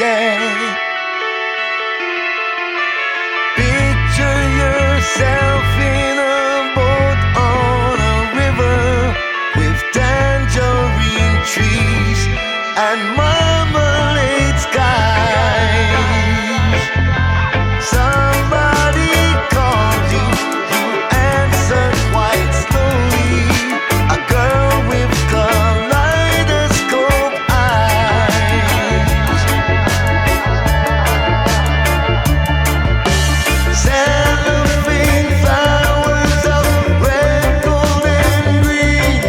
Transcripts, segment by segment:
yeah. Picture yourself in a boat on a river with tangerine trees and marmalade skies. Somebody called you, you answered quite slowly. A girl with kaleidoscope eyes. Cellophane flowers of red, gold, and green,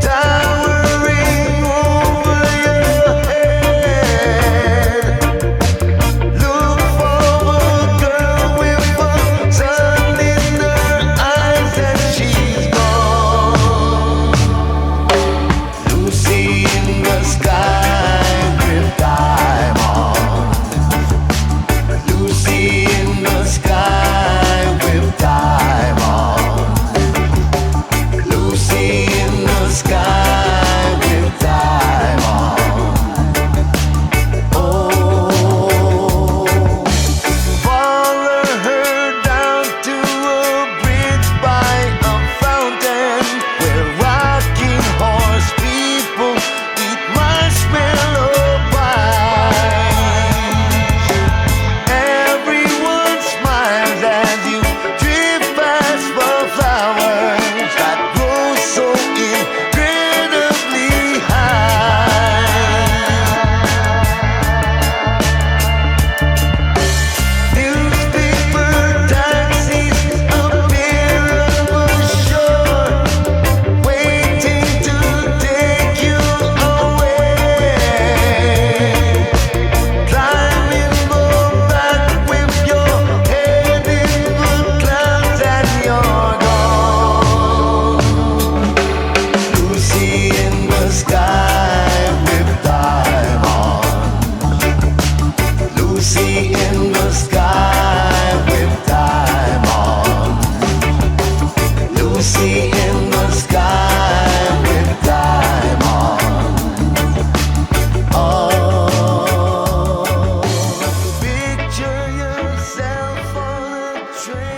towering over your head. Look for a girl with a sun in her eyes, and she's gone. Lucy in the sky with diamonds. Lucy in the sky with diamonds. Lucy in the sky with diamonds. Oh, follow her down to a bridge by a fountain where rocking horse people eat marshmallow pies. Everyone smiles as you drift past the flowers that grow so incredibly high. Newspaper taxis appear on the shore, waiting to take you away. Climb in the back with your head in the clouds and you're gone. Lucy in the sky with diamonds. Lucy in the sky with diamonds. Lucy in the sky with diamonds. Oh, picture yourself on a train.